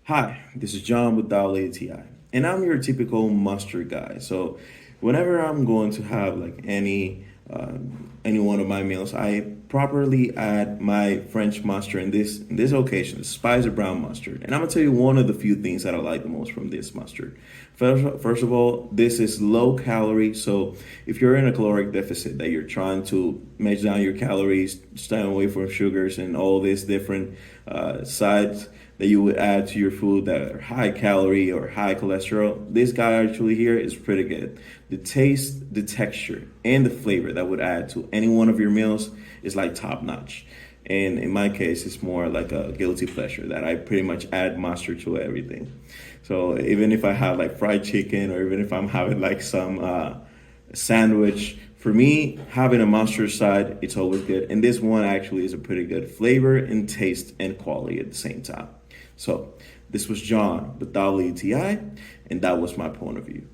Hi, this is John with deli, and I'm your typical mustard guy. So, whenever I'm going to have like any one of my meals, I properly add my French mustard in this occasion, the spicy brown mustard. And I'm gonna tell you one of the few things that I like the most from this mustard. First of all, this is low calorie. So if you're in a caloric deficit, that you're trying to measure down your calories, staying away from sugars and all these different sides that you would add to your food that are high calorie or high cholesterol, this guy actually here is pretty good. The taste, the texture, and the flavor that would add to any one of your meals is like top notch. And in my case, it's more like a guilty pleasure that I pretty much add mustard to everything. So even if I have like fried chicken or even if I'm having like some sandwich, for me, having a mustard side, it's always good. And this one actually is a pretty good flavor and taste and quality at the same time. So this was John with Dali TI, and that was my point of view.